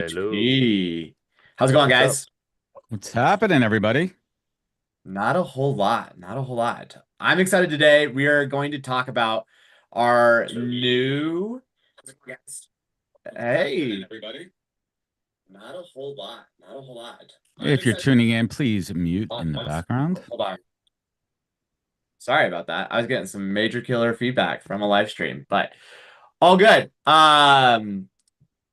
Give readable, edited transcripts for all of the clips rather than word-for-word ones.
Hello. Gee. How's it going, What's up? guys? What's happening, everybody? Not a whole lot. Not a whole lot. I'm excited today. We are going to talk about our new. Hey, everybody. Not a whole lot. Not a whole lot. I'm If you're excited. tuning in, please mute in the background. Hold on. Sorry about that. I was getting some major killer feedback from a live stream, but all good.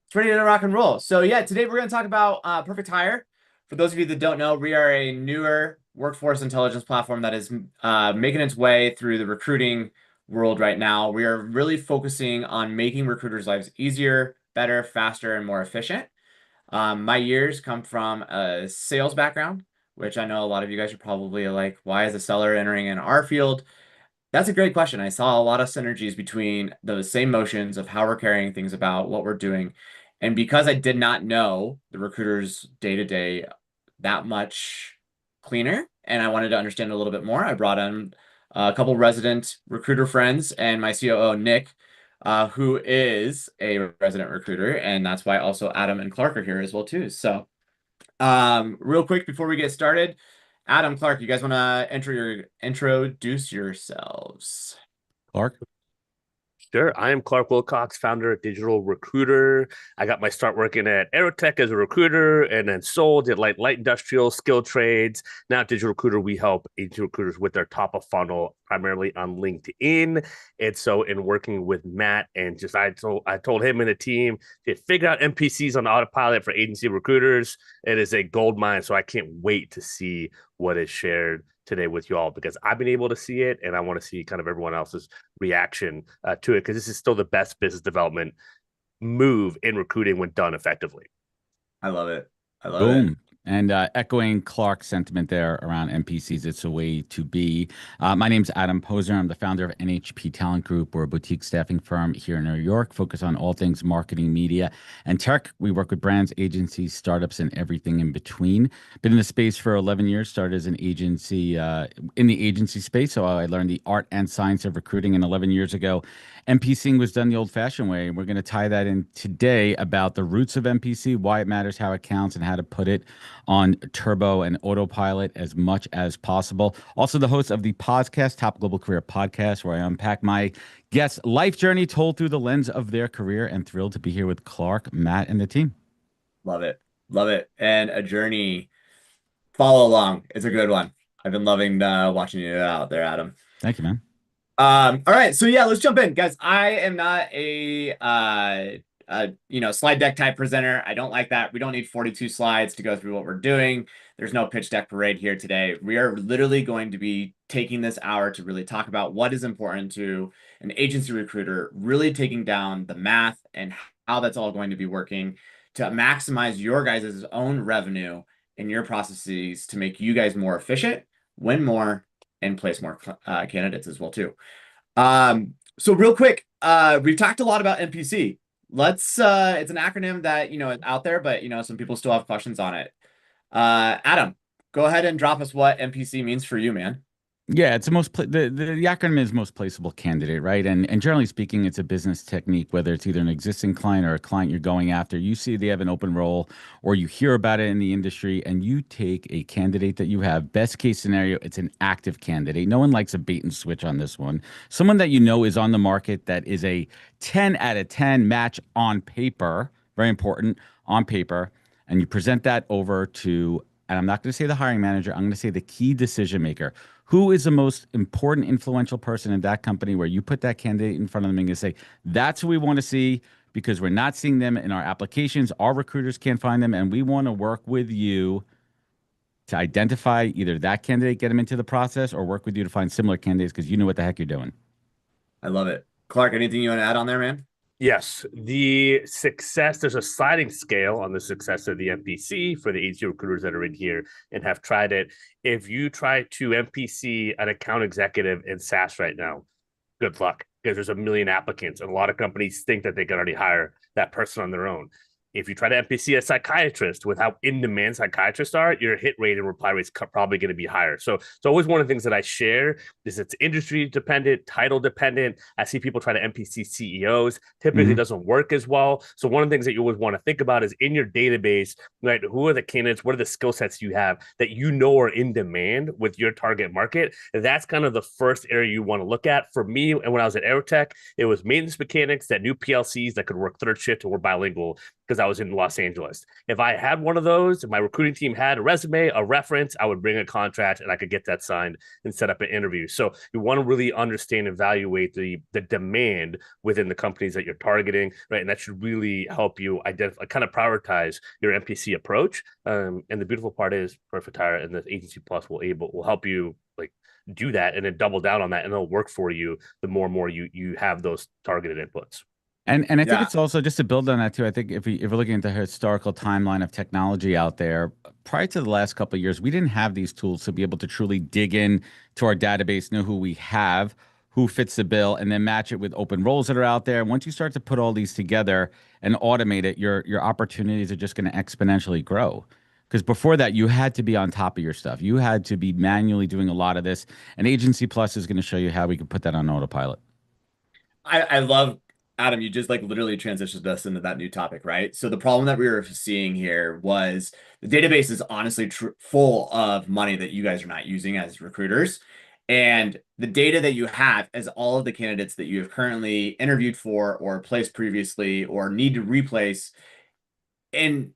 It's ready to rock and roll. So yeah, today we're going to talk about Perfect Hire. For those of you that don't know, we are a newer workforce intelligence platform that is making its way through the recruiting world right now. We are really focusing on making recruiters' lives easier, better, faster, and more efficient. My years come from a sales background, which I know a lot of you guys are probably like, why is a seller entering in our field? That's a great question. I saw a lot of synergies between those same motions of how we're carrying things about, what we're doing. And because I did not know the recruiter's day to day that much cleaner, and I wanted to understand a little bit more, I brought in a couple resident recruiter friends and my COO, Nick, who is a resident recruiter. And that's why also Adam and Clark are here as well, too. So, real quick before we get started, Adam, Clark, you guys want to introduce yourselves? Clark? Sure. I am Clark Wilcox, founder of Digital Recruiter. I got my start working at Aerotech as a recruiter and then sold at light industrial skill trades. Now at Digital Recruiter, we help agency recruiters with their top of funnel, primarily on LinkedIn. And so in working with Matt and just I told him and the team to figure out MPCs on Autopilot for agency recruiters. It is a gold mine. So I can't wait to see what is shared today with you all because I've been able to see it and I want to see kind of everyone else's reaction to it because this is still the best business development move in recruiting when done effectively. I love it. I love it. Boom. And echoing Clark's sentiment there around NPCs, it's a way to be. My name's Adam Poser. I'm the founder of NHP Talent Group. We're a boutique staffing firm here in New York, focused on all things marketing, media, and tech. We work with brands, agencies, startups, and everything in between. Been in the space for 11 years, started as an agency in the agency space. So I learned the art and science of recruiting. And 11 years ago, MPCing was done the old fashioned way. And we're going to tie that in today about the roots of MPC, why it matters, how it counts, and how to put it on turbo and autopilot as much as possible. Also, the host of the podcast, Top Global Career Podcast, where I unpack my guests' life journey told through the lens of their career, and thrilled to be here with Clark, Matt, and the team. Love it. Love it. And a journey follow along. It's a good one. I've been loving watching you out there, Adam. Thank you, man. All right, so yeah, let's jump in, guys. I am not slide deck type presenter. I don't like that. We don't need 42 slides to go through what we're doing. There's no pitch deck parade here today. We are literally going to be taking this hour to really talk about what is important to an agency recruiter, really taking down the math and how that's all going to be working to maximize your guys' own revenue in your processes to make you guys more efficient, win more, and place more candidates as well too. So real quick, we've talked a lot about MPC. Let's it's an acronym that is out there, but some people still have questions on it. Adam, go ahead and drop us what MPC means for you, man. Yeah, it's the the acronym is most placeable candidate, right? And generally speaking, it's a business technique, whether it's either an existing client or a client you're going after. You see they have an open role or you hear about it in the industry and you take a candidate that you have. Best case scenario, it's an active candidate. No one likes a bait and switch on this one. Someone that you know is on the market that is a 10 out of 10 match on paper, very important, on paper, and you present that over to, and I'm not going to say the hiring manager, I'm going to say the key decision maker. Who is the most important, influential person in that company where you put that candidate in front of them and you say, that's who we want to see because we're not seeing them in our applications. Our recruiters can't find them, and we want to work with you to identify either that candidate, get them into the process, or work with you to find similar candidates because you know what the heck you're doing. I love it. Clark, anything you want to add on there, man? Yes, the success, there's a sliding scale on the success of the MPC for the agency recruiters that are in here and have tried it. If you try to MPC an account executive in SaaS right now, good luck because there's a million applicants and a lot of companies think that they can already hire that person on their own. If you try to MPC a psychiatrist with how in-demand psychiatrists are, your hit rate and reply rate's probably going to be higher. So it's always one of the things that I share is it's industry dependent, title dependent. I see people try to MPC CEOs, typically doesn't work as well. So one of the things that you always want to think about is in your database, right? Who are the candidates? What are the skill sets you have that you know are in demand with your target market? And that's kind of the first area you want to look at. For me, and when I was at Aerotech, it was maintenance mechanics that knew PLCs that could work third shift and were bilingual because I was in Los Angeles. If I had one of those, if my recruiting team had a resume, a reference, I would bring a contract and I could get that signed and set up an interview. So you want to really understand and evaluate the demand within the companies that you're targeting, right? And that should really help you identify, kind of prioritize your MPC approach. And the beautiful part is Perfect Hire and the Agency Plus will help you like do that and then double down on that, and it'll work for you the more and more you have those targeted inputs. And I think it's also, just to build on that too, I think if we're looking at the historical timeline of technology out there, prior to the last couple of years, we didn't have these tools to be able to truly dig in to our database, know who we have, who fits the bill, and then match it with open roles that are out there. And once you start to put all these together and automate it, your opportunities are just going to exponentially grow. Because before that, you had to be on top of your stuff. You had to be manually doing a lot of this. And Agency Plus is going to show you how we can put that on autopilot. I love, Adam, you just like literally transitioned us into that new topic, right? So the problem that we were seeing here was the database is honestly full of money that you guys are not using as recruiters. And the data that you have is all of the candidates that you have currently interviewed for or placed previously or need to replace. And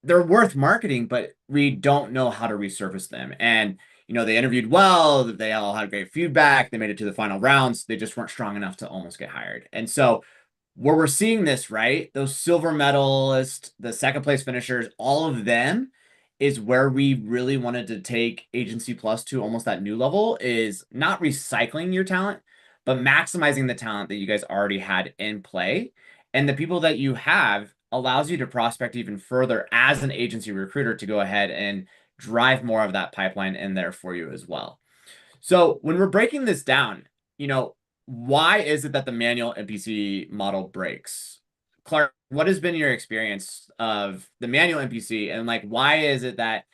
they're worth marketing, but we don't know how to resurface them. And they interviewed well, they all had great feedback, they made it to the final rounds, they just weren't strong enough to almost get hired. And so where we're seeing this, right, those silver medalists, the second place finishers, all of them is where we really wanted to take Agency Plus to almost that new level, is not recycling your talent, but maximizing the talent that you guys already had in play. And the people that you have allows you to prospect even further as an agency recruiter to go ahead and drive more of that pipeline in there for you as well. So when we're breaking this down, why is it that the manual MPC model breaks? Clark, what has been your experience of the manual MPC, and like, why is it that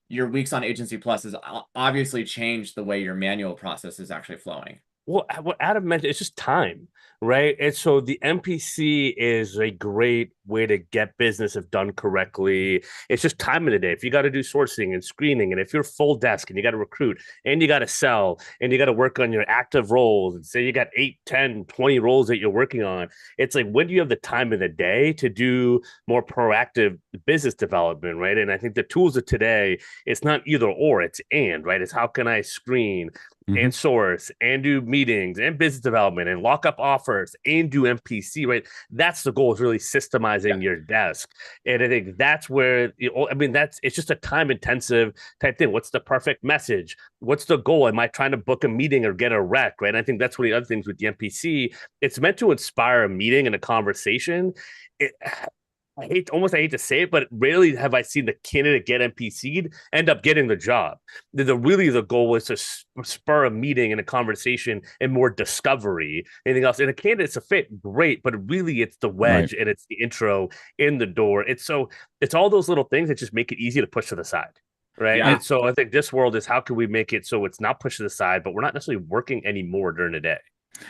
your weeks on Agency Plus has obviously changed the way your manual process is actually flowing? Well, what Adam mentioned, it's just time, right? And so the MPC is a great way to get business if done correctly. It's just time of the day. If you got to do sourcing and screening, and if you're full desk and you got to recruit and you got to sell and you got to work on your active roles, and say you got 8, 10, 20 roles that you're working on, it's like, when do you have the time of the day to do more proactive business development, right? And I think the tools of today, it's not either or, it's and, right? It's how can I screen and source and do meetings and business development and lock up offers and do MPC, right? That's the goal, is really systemizing your desk. And I think that's where, it's just a time intensive type thing. What's the perfect message? What's the goal? Am I trying to book a meeting or get a rec, right? And I think that's one of the other things with the MPC. It's meant to inspire a meeting and a conversation. I hate to say it, but rarely have I seen the candidate get MPC'd end up getting the job. The goal was to spur a meeting and a conversation and more discovery. Anything else? And a candidate's a fit, great, but really it's the wedge, right, and it's the intro in the door. It's all those little things that just make it easy to push to the side. Right. Yeah. And so I think this world is, how can we make it so it's not pushed to the side, but we're not necessarily working anymore during the day.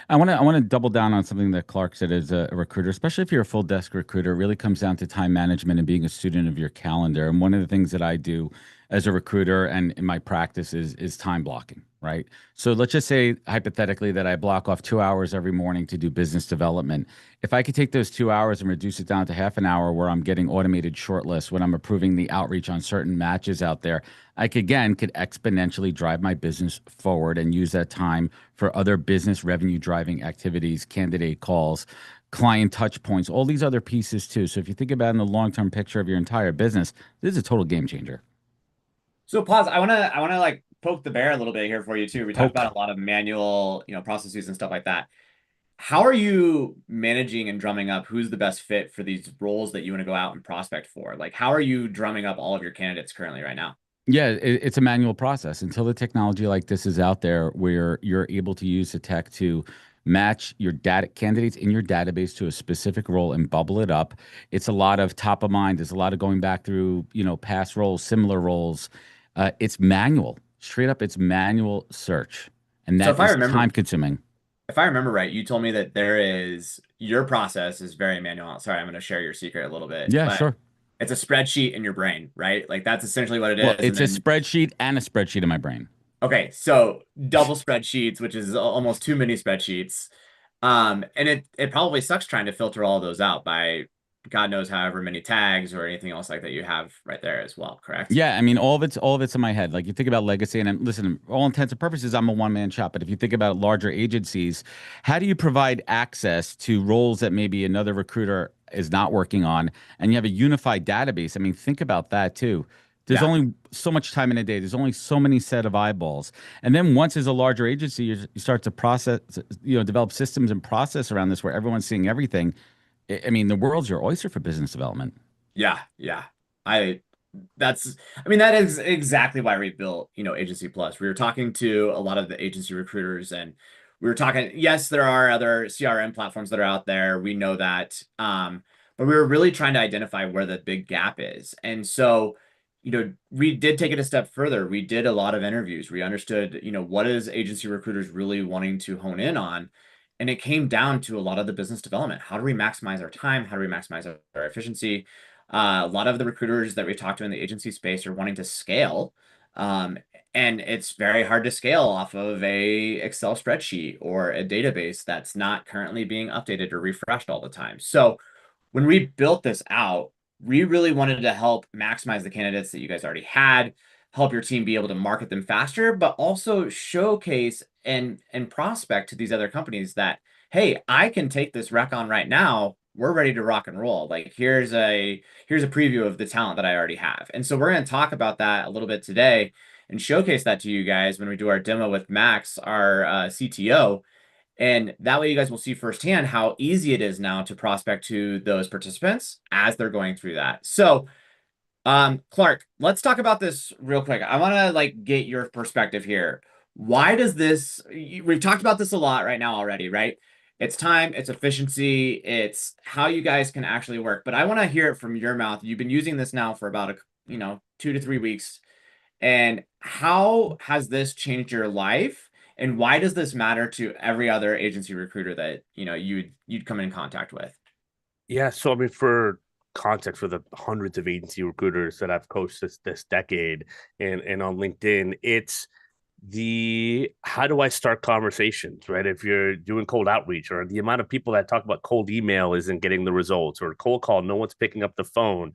I want to double down on something that Clark said as a recruiter, especially if you're a full desk recruiter. It really comes down to time management and being a student of your calendar. And one of the things that I do as a recruiter and in my practice is time blocking, right? So let's just say hypothetically that I block off 2 hours every morning to do business development. If I could take those 2 hours and reduce it down to half an hour where I'm getting automated shortlists, when I'm approving the outreach on certain matches out there, I could exponentially drive my business forward and use that time for other business revenue driving activities, candidate calls, client touch points, all these other pieces too. So if you think about it in the long-term picture of your entire business, this is a total game changer. So pause. I wanna like poke the bear a little bit here for you too. We talked about a lot of manual, processes and stuff like that. How are you managing and drumming up who's the best fit for these roles that you want to go out and prospect for? Like, how are you drumming up all of your candidates currently right now? Yeah, it's a manual process until the technology like this is out there where you're able to use the tech to match your data candidates in your database to a specific role and bubble it up. It's a lot of top of mind. There's a lot of going back through, past roles, similar roles. It's manual, straight up. It's manual search, and So that is time consuming. if I remember right, you told me that your process is very manual. Sorry, I'm going to share your secret a little bit, Yeah, but sure. it's a spreadsheet in your brain, right? Like that's essentially what it Well, is. And it's a then, spreadsheet and a spreadsheet in my brain. okay, so double spreadsheets, which is almost too many spreadsheets. And it probably sucks trying to filter all of those out by God knows however many tags or anything else like that you have right there as well, correct? Yeah, I mean, all of it's in my head. Like you think about legacy, and listen, all intents and purposes, I'm a one-man shop. But if you think about larger agencies, how do you provide access to roles that maybe another recruiter is not working on, and you have a unified database? I mean, think about that too. There's Yeah. only so much time in a day. There's only so many set of eyeballs, and then once as a larger agency, you start to process, develop systems and process around this where everyone's seeing everything. I mean, the world's your oyster for business development. Yeah, yeah. I I mean that is exactly why we built, Agency Plus. We were talking to a lot of the agency recruiters and we were talking, yes, there are other CRM platforms that are out there. We know that. But we were really trying to identify where the big gap is. And so, we did take it a step further. We did a lot of interviews. We understood, what is agency recruiters really wanting to hone in on? And it came down to a lot of the business development. How do we maximize our time? How do we maximize our efficiency? A lot of the recruiters that we talked to in the agency space are wanting to scale. Um, and it's very hard to scale off of a Excel spreadsheet or a database that's not currently being updated or refreshed all the time. So when we built this out, we really wanted to help maximize the candidates that you guys already had, help your team be able to market them faster, but also showcase and prospect to these other companies that, hey, I can take this rec on right now. We're ready to rock and roll. Like here's a preview of the talent that I already have. And so we're going to talk about that a little bit today and showcase that to you guys when we do our demo with Max, our CTO. And that way you guys will see firsthand how easy it is now to prospect to those participants as they're going through that. So, Clark, let's talk about this real quick. I want to get your perspective here. Why does this, we've talked about this a lot right now already, right? It's time, it's efficiency, it's how you guys can actually work. But I want to hear it from your mouth. You've been using this now for about 2 to 3 weeks. And how has this changed your life? And why does this matter to every other agency recruiter that, you'd come in contact with? Yeah, so I mean, for context, for the hundreds of agency recruiters that I've coached this decade and on LinkedIn, it's the how do I start conversations, right? If you're doing cold outreach, or the amount of people that talk about cold email isn't getting the results, or cold call, no one's picking up the phone.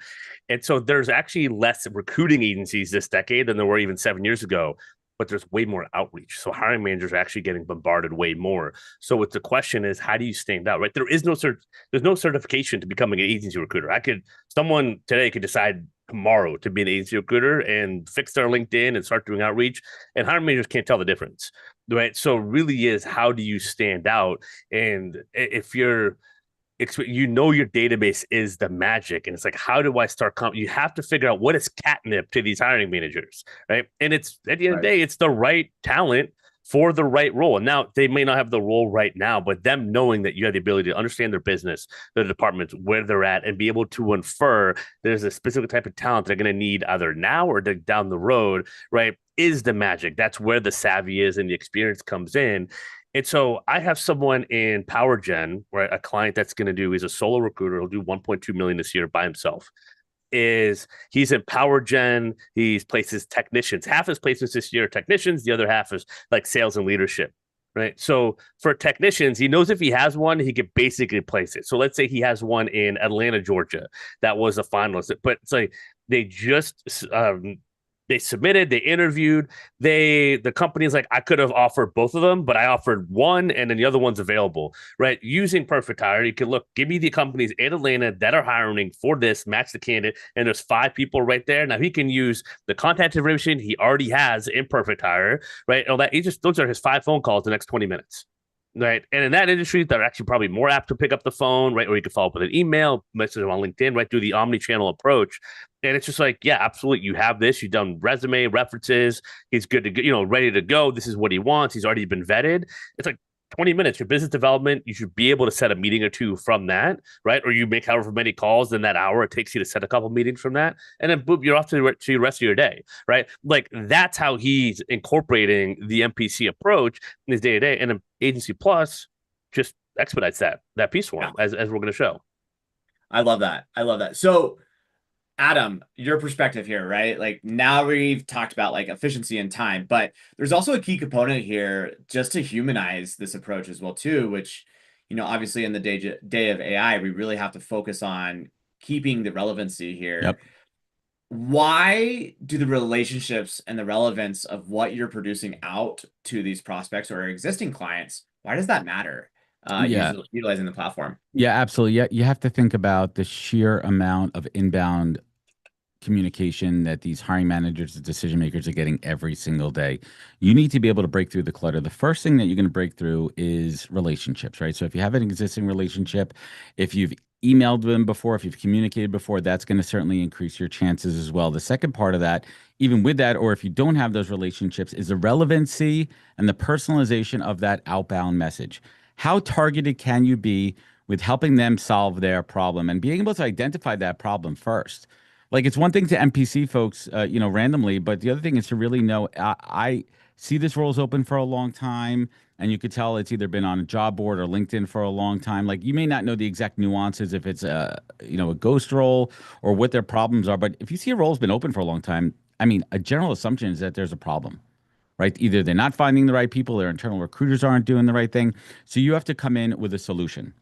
And so there's actually less recruiting agencies this decade than there were even 7 years ago, but there's way more outreach. So hiring managers are actually getting bombarded way more. So it's the question is, how do you stand out, right? There's no certification to becoming an agency recruiter. Someone today could decide tomorrow to be an agency recruiter and fix their LinkedIn and start doing outreach, and hiring managers can't tell the difference, right? So really is, how do you stand out? And if your database is the magic, and it's like, how do I start you have to figure out what is catnip to these hiring managers, right? And it's at the end of the day, it's the right talent for the right role. And now they may not have the role right now, but them knowing that you have the ability to understand their business, their departments, where they're at, and be able to infer there's a specific type of talent they're going to need either now or down the road, right, is the magic. That's where the savvy is and the experience comes in. And so I have someone in PowerGen, right, a client that's going to do, he's a solo recruiter. He'll do 1.2 million this year by himself. He's in PowerGen. He's places technicians. Half his placements this year are technicians. The other half is like sales and leadership, right? So for technicians, he knows if he has one, he could basically place it. So let's say he has one in Atlanta, Georgia, that was a finalist, but it's like they just they submitted, they interviewed, the company's like, I could have offered both of them, but I offered one and then the other one's available, right? Using Perfect Hire, you can look, give me the companies in Atlanta that are hiring for this, match the candidate, and there's 5 people right there. Now he can use the contact information he already has in Perfect Hire, right? And that those are his 5 phone calls the next 20 minutes. Right. And in that industry, they're actually probably more apt to pick up the phone, right? Or you can follow up with an email, message them on LinkedIn, right? Do the omni-channel approach. And it's just like, yeah, absolutely. You have this. You've done resume, references. He's good to go, ready to go. This is what he wants. He's already been vetted. It's like, 20 minutes, your business development, you should be able to set a meeting or two from that, right? Or you make however many calls in that hour it takes you to set a couple meetings from that. And then boom, you're off to the rest of your day, right? Like that's how he's incorporating the MPC approach in his day to day. And then Agency Plus just expedites that piece for him, as we're going to show. I love that. I love that. So Adam, your perspective here, right? Like now we've talked about like efficiency and time, but there's also a key component here just to humanize this approach as well too, which, obviously in the day of AI, we really have to focus on keeping the relevancy here. Yep. Why do the relationships and the relevance of what you're producing out to these prospects or existing clients, why does that matter? Utilizing the platform. Yeah, absolutely. Yeah, you have to think about the sheer amount of inbound communication that these hiring managers and decision makers are getting every single day. You need to be able to break through the clutter. The first thing that you're going to break through is relationships, right? So if you have an existing relationship, if you've emailed them before, if you've communicated before, that's going to certainly increase your chances as well. The second part of that, even with that, or if you don't have those relationships, is the relevancy and the personalization of that outbound message. How targeted can you be with helping them solve their problem and being able to identify that problem first? Like it's one thing to MPC folks, randomly, but the other thing is to really know. I see this role's open for a long time, and you could tell it's either been on a job board or LinkedIn for a long time. Like you may not know the exact nuances if it's a ghost role or what their problems are, but if you see a role's been open for a long time, I mean, a general assumption is that there's a problem, right? Either they're not finding the right people, their internal recruiters aren't doing the right thing. So you have to come in with a solution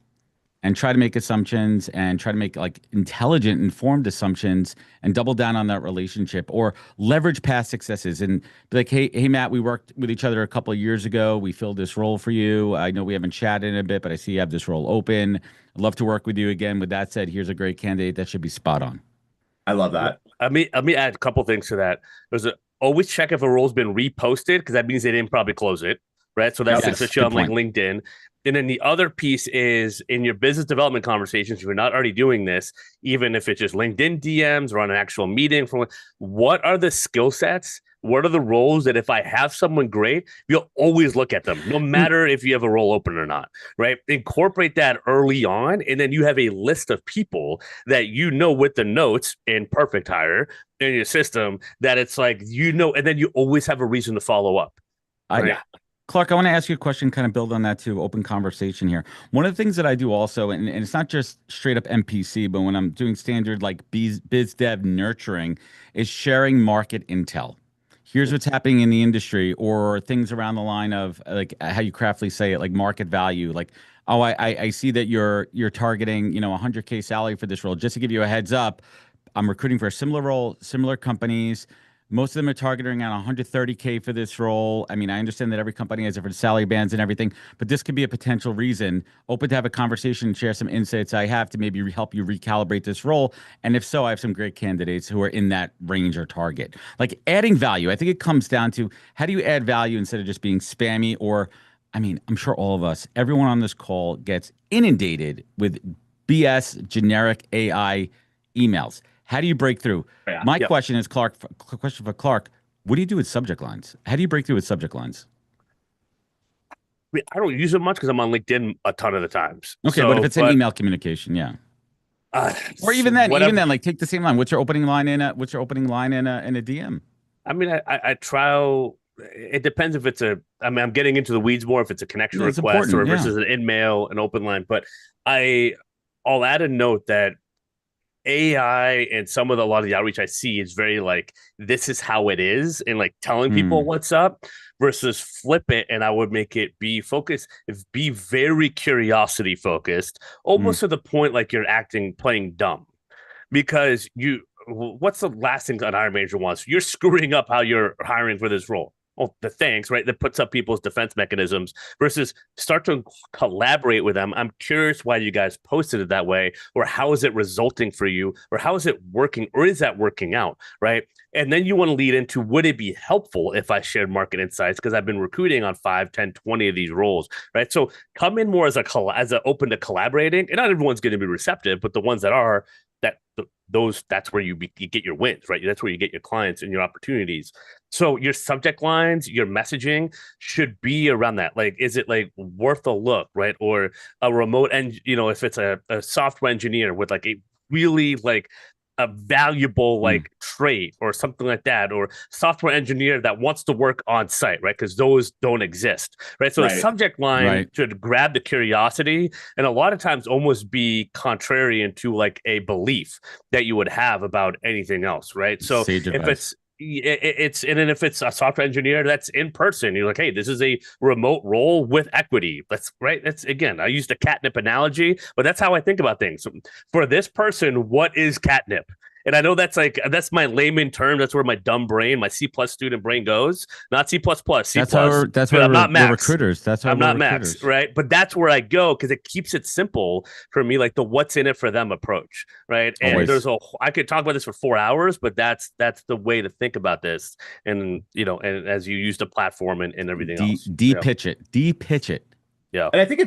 and try to make assumptions and try to make like intelligent, informed assumptions and double down on that relationship or leverage past successes and be like, hey, Matt, we worked with each other a couple of years ago. We filled this role for you. I know we haven't chatted in a bit, but I see you have this role open. I'd love to work with you again. With that said, here's a great candidate that should be spot on. I love that. Let me add a couple things to that. Always check if a role's been reposted because that means they didn't probably close it, right? So that's especially on like LinkedIn. And then the other piece is in your business development conversations, if you're not already doing this, even if it's just LinkedIn DMs or on an actual meeting, what are the skill sets? What are the roles that if I have someone great, you'll always look at them, no matter if you have a role open or not, right? Incorporate that early on, and then you have a list of people that with the notes in Perfect Hire in your system that it's like, and then you always have a reason to follow up. Right? Clark, I want to ask you a question, kind of build on that too, open conversation here. One of the things that I do also, and it's not just straight up MPC, but when I'm doing standard like biz dev nurturing, is sharing market intel. Here's what's happening in the industry, or things around the line of like how you craftily say it, like market value. Like, oh, I see that you're targeting, 100K salary for this role. Just to give you a heads up, I'm recruiting for a similar role, similar companies. Most of them are targeting around 130K for this role. I mean, I understand that every company has different salary bands and everything, but this could be a potential reason. Open to have a conversation and share some insights I have to maybe help you recalibrate this role. And if so, I have some great candidates who are in that range or target. Like adding value, I think it comes down to how do you add value instead of just being spammy or, I mean, I'm sure all of us, everyone on this call gets inundated with BS generic AI emails. How do you break through? My question is, question for Clark, what do you do with subject lines? How do you break through with subject lines? I don't use it much because I'm on LinkedIn a ton of the times. Okay, but if it's an email communication, yeah. Or even then, like take the same line. What's your opening line in a DM? I mean, I try. It depends if it's I'm getting into the weeds more if it's a connection request or versus an in-mail, an open line. But I'll add a note that AI and a lot of the outreach I see is very like, this is how it is, and like telling people what's up versus flip it. And I would make it be focused, be very curiosity focused, almost to the point like you're playing dumb because what's the last thing an hiring manager wants? You're screwing up how you're hiring for this role. Well, the thanks, right? That puts up people's defense mechanisms versus start to collaborate with them. I'm curious why you guys posted it that way, or how is it resulting for you, or how is it working, or is that working out, right? And then you want to lead into, would it be helpful if I shared market insights? Because I've been recruiting on 5, 10, 20 of these roles, right? So come in more as a open to collaborating, and not everyone's going to be receptive, but the ones that are, that's where you get your wins, right? That's where you get your clients and your opportunities. So your subject lines, your messaging should be around that. Like, is it like worth a look, right? Or a remote, and if it's a software engineer with like a really like a valuable like trade or something like that, or software engineer that wants to work on site, right? Because those don't exist, right? So the subject line should grab the curiosity, and a lot of times almost be contrarian to like a belief that you would have about anything else, right? So Sage if advice. it's and then if it's a software engineer that's in person, you're like, hey, this is a remote role with equity. That's right. That's, again, I used a catnip analogy, but that's how I think about things. For this person, what is catnip? And I know that's my layman term. That's where my dumb brain, my C plus student brain goes. Not C plus plus, C plus. That's why I'm not we're Max. recruiters. That's why I'm we're not recruiters. Max, right? But that's where I go because it keeps it simple for me, like the what's in it for them approach, right? And Always. I could talk about this for 4 hours, but that's the way to think about this. And and as you use the platform and everything else. Pitch it. Pitch it. Yeah. And I think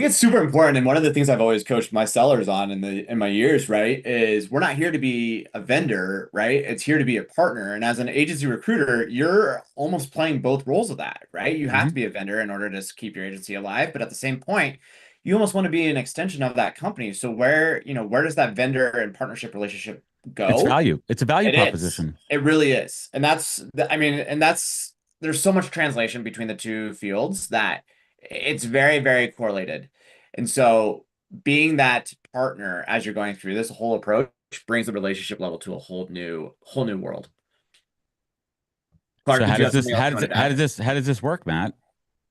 it's super important. And one of the things I've always coached my sellers on in my years, right, is we're not here to be a vendor, right? It's here to be a partner. And as an agency recruiter, you're almost playing both roles of that, right? You have to be a vendor in order to keep your agency alive, but at the same point, you almost want to be an extension of that company. So where does that vendor and partnership relationship go? It's value. It's a value proposition. It really is. And there's so much translation between the two fields that it's very, very correlated. And so being that partner as you're going through this whole approach brings the relationship level to a whole new world. Clark, so how does this work, Matt?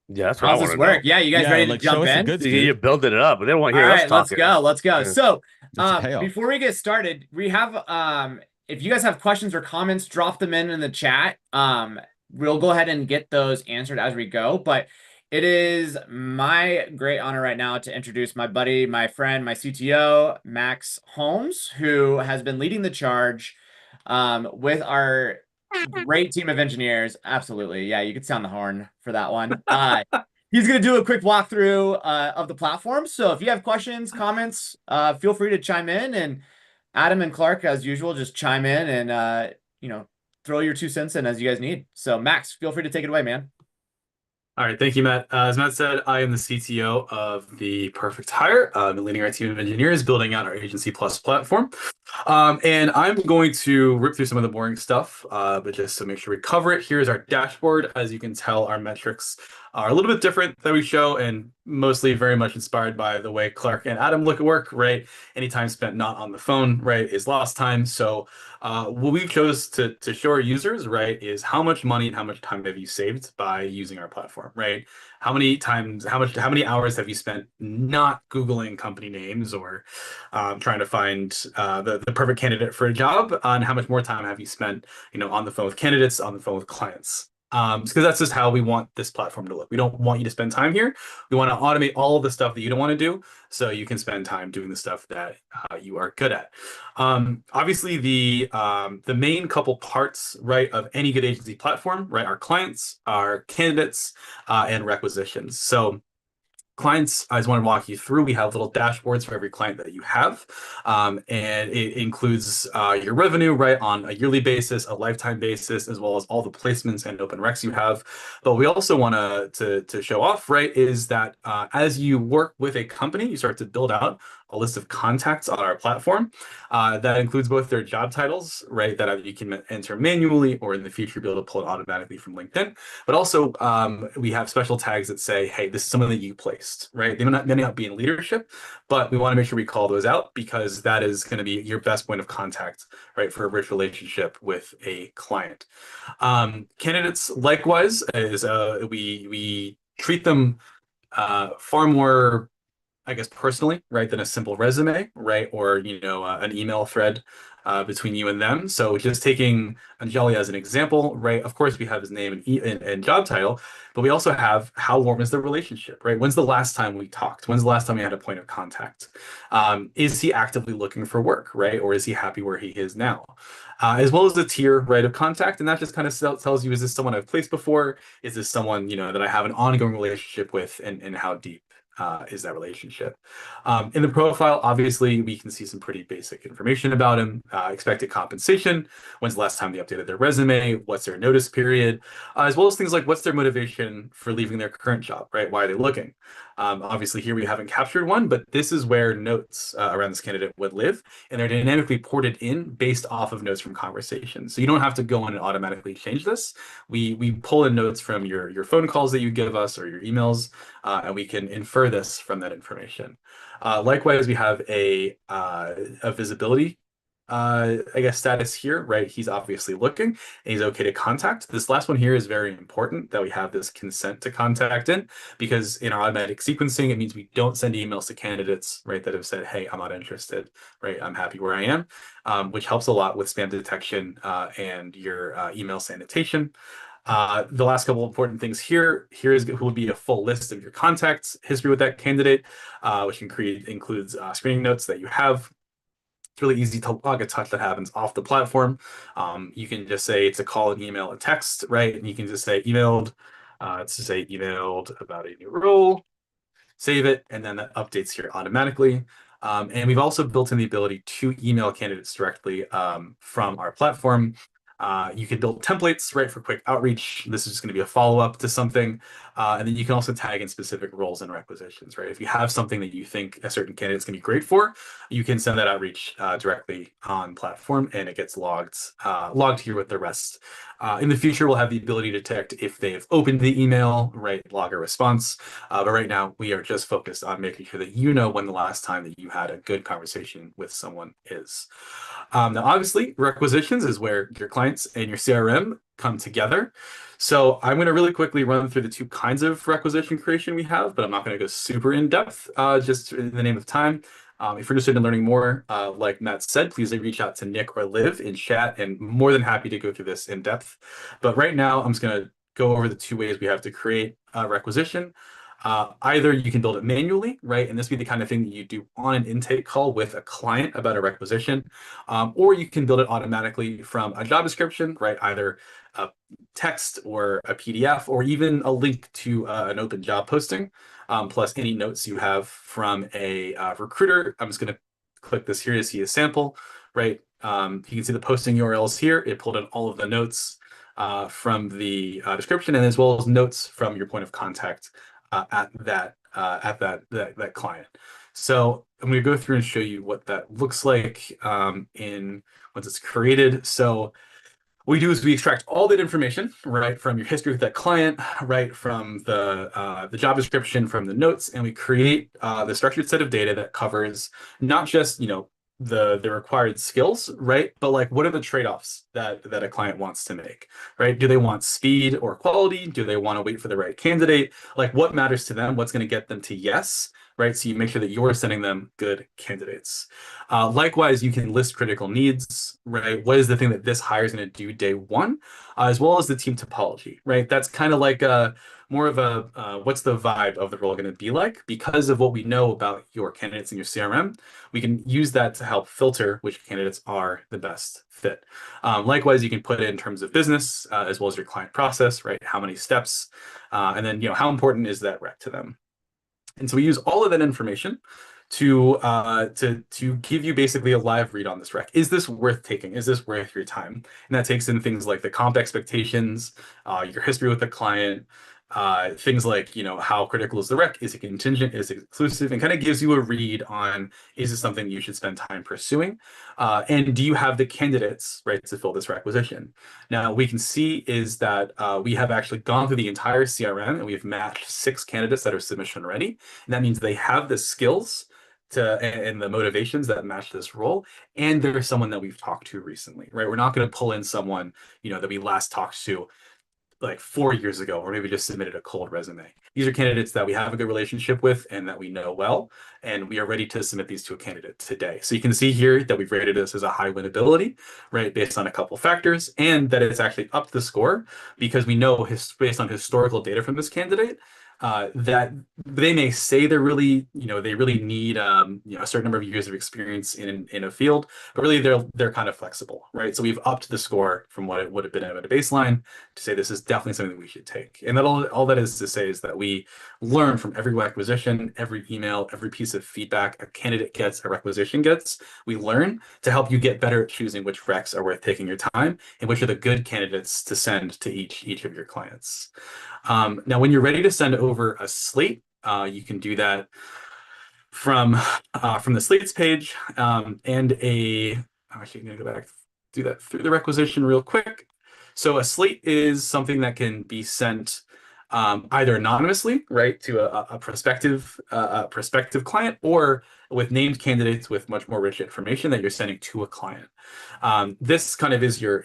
Yeah, that's how does this work? Yeah, you guys ready to jump in? You build it up, but they don't want to hear us talking. Let's go. Yeah. So before we get started, we have if you guys have questions or comments, drop them in the chat. We'll go ahead and get those answered as we go. But it is my great honor right now to introduce my buddy, my friend, my CTO, Max Holmes, who has been leading the charge with our great team of engineers. Absolutely. Yeah, you could sound the horn for that one. He's going to do a quick walkthrough of the platform. So if you have questions, comments, feel free to chime in. And Adam and Clark, as usual, just chime in and, throw your 2 cents in as you guys need. So Max, feel free to take it away, man. All right, thank you, Matt. As Matt said, I am the CTO of the Perfect Hire. I'm leading our team of engineers, building out our Agency Plus platform. And I'm going to rip through some of the boring stuff, but just to make sure we cover it, here's our dashboard. As you can tell, our metrics are a little bit different that we show, and mostly very much inspired by the way Clark and Adam look at work, right? Any time spent not on the phone, right, is lost time. So what we chose to show our users, right, is how much money and how much time have you saved by using our platform, right? How many hours have you spent not Googling company names or trying to find the perfect candidate for a job? And how much more time have you spent, on the phone with candidates, on the phone with clients? Because that's just how we want this platform to look. We don't want you to spend time here. We want to automate all of the stuff that you don't want to do, so you can spend time doing the stuff that you are good at. Obviously, the main couple parts, right, of any good agency platform, right, are clients, are candidates, and requisitions. So clients, I just want to walk you through. We have little dashboards for every client that you have, and it includes your revenue, right, on a yearly basis, a lifetime basis, as well as all the placements and open recs you have. But we also want to show off, right, is that as you work with a company, you start to build out a list of contacts on our platform that includes both their job titles, right, that you can enter manually, or in the future be able to pull it automatically from LinkedIn. But also we have special tags that say, hey, this is someone that you placed, right? They may not be in leadership, but we want to make sure we call those out because that is going to be your best point of contact, right, for a rich relationship with a client. Candidates, likewise, is we treat them far more, I guess, personally, right, than a simple resume, right, or an email thread between you and them. So just taking Anjali as an example, right, of course we have his name and job title, but we also have how warm is the relationship, right? When's the last time we talked? When's the last time we had a point of contact? Is he actively looking for work, right, or is he happy where he is now? As well as the tier, right, of contact, and that just kind of tells you, is this someone I've placed before? Is this someone that I have an ongoing relationship with, and how deep? relationship. In the profile, obviously, we can see some pretty basic information about him, expected compensation, when's the last time they updated their resume, what's their notice period, as well as things like what's their motivation for leaving their current job, right? Why are they looking? Obviously, here we haven't captured one, but this is where notes around this candidate would live, and they're dynamically ported in based off of notes from conversations. So you don't have to go in and automatically change this. We pull in notes from your phone calls that you give us or your emails, and we can infer this from that information. Likewise, we have a visibility I guess status here, right? He's obviously looking and he's okay to contact. This last one here is very important that we have this consent to contact in, because in our automatic sequencing, it means we don't send emails to candidates, right, that have said, hey, I'm not interested, right? I'm happy where I am, which helps a lot with spam detection and your email sanitation. The last couple of important things here is who would be a full list of your contacts history with that candidate, which includes screening notes that you have. It's really easy to log a touch that happens off the platform. You can just say it's a call, an email, a text, right? And you can just say emailed, emailed about a new role, save it, and then that updates here automatically. And we've also built in the ability to email candidates directly from our platform. You can build templates, right, for quick outreach. This is just going to be a follow-up to something. And then you can also tag in specific roles and requisitions, right? If you have something that you think a certain candidate is going to be great for, you can send that outreach directly on platform, and it gets logged here with the rest. In the future, we'll have the ability to detect if they've opened the email, right, log a response. But right now, we are just focused on making sure that you know when the last time that you had a good conversation with someone is. Now, obviously, requisitions is where your clients and your CRM come together. So I'm going to really quickly run through the two kinds of requisition creation we have, but I'm not going to go super in depth, just in the name of time. If you're interested in learning more, like Matt said, please reach out to Nick or Liv in chat, and more than happy to go through this in depth. But right now, I'm just going to go over the two ways we have to create a requisition. Either you can build it manually, right? And this would be the kind of thing that you do on an intake call with a client about a requisition, or you can build it automatically from a job description, right? Either a text or a PDF, or even a link to an open job posting, plus any notes you have from a recruiter. I'm just going to click this here to see a sample, right? You can see the posting URLs here. It pulled in all of the notes from the description, and as well as notes from your point of contact at that client. So I'm going to go through and show you what that looks like once it's created. So what we do is we extract all that information, right, from your history with that client, right, from the job description, from the notes, and we create the structured set of data that covers not just, the required skills, right, but like what are the trade-offs that a client wants to make, right? Do they want speed or quality? Do they want to wait for the right candidate? Like what matters to them? What's going to get them to yes, right? So you make sure that you're sending them good candidates. Likewise, you can list critical needs, right? What is the thing that this hire is going to do day one, as well as the team topology, right? That's kind of like more of a what's the vibe of the role going to be like? Because of what we know about your candidates in your CRM, we can use that to help filter which candidates are the best fit. Likewise, you can put it in terms of business as well as your client process, right? How many steps, and then how important is that rec to them? And so we use all of that information to give you basically a live read on this rec. Is this worth taking? Is this worth your time? And that takes in things like the comp expectations, your history with the client, things like, how critical is the rec? Is it contingent? Is it exclusive? And kind of gives you a read on, is this something you should spend time pursuing? And do you have the candidates, right, to fill this requisition? Now, we can see is that we have actually gone through the entire CRM and we've matched 6 candidates that are submission ready. And that means they have the skills and the motivations that match this role, and there's someone that we've talked to recently, right? We're not going to pull in someone, that we last talked to like 4 years ago, or maybe just submitted a cold resume. These are candidates that we have a good relationship with and that we know well, and we are ready to submit these to a candidate today. So you can see here that we've rated this as a high winnability, right, based on a couple factors, and that it's actually upped the score because we know based on historical data from this candidate, that they may say they're really, they really need, a certain number of years of experience in a field, but really they're kind of flexible, right? So we've upped the score from what it would have been at a baseline to say this is definitely something that we should take. And that all that is to say is that we learn from every requisition, every email, every piece of feedback a candidate gets, a requisition gets. We learn to help you get better at choosing which recs are worth taking your time and which are the good candidates to send to each of your clients. Now, when you're ready to send over a slate, you can do that from the slates page, and I'm actually going to go back, do that through the requisition real quick. So a slate is something that can be sent either anonymously, right, to a prospective client, or with named candidates with much more rich information that you're sending to a client. This kind of is your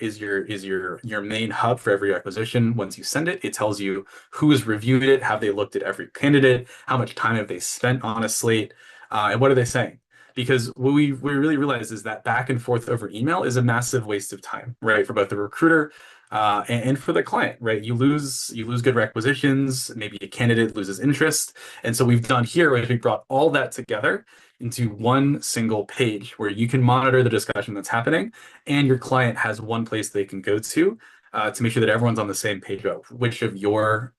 main hub for every acquisition. Once you send it, it tells you who has reviewed it, have they looked at every candidate, how much time have they spent on a slate, and what are they saying? Because what we really realize is that back and forth over email is a massive waste of time, right, for both the recruiter and for the client, right? You lose good requisitions, maybe a candidate loses interest. And so we've done here is we brought all that together into one single page where you can monitor the discussion that's happening, and your client has one place they can go to make sure that everyone's on the same page about which of your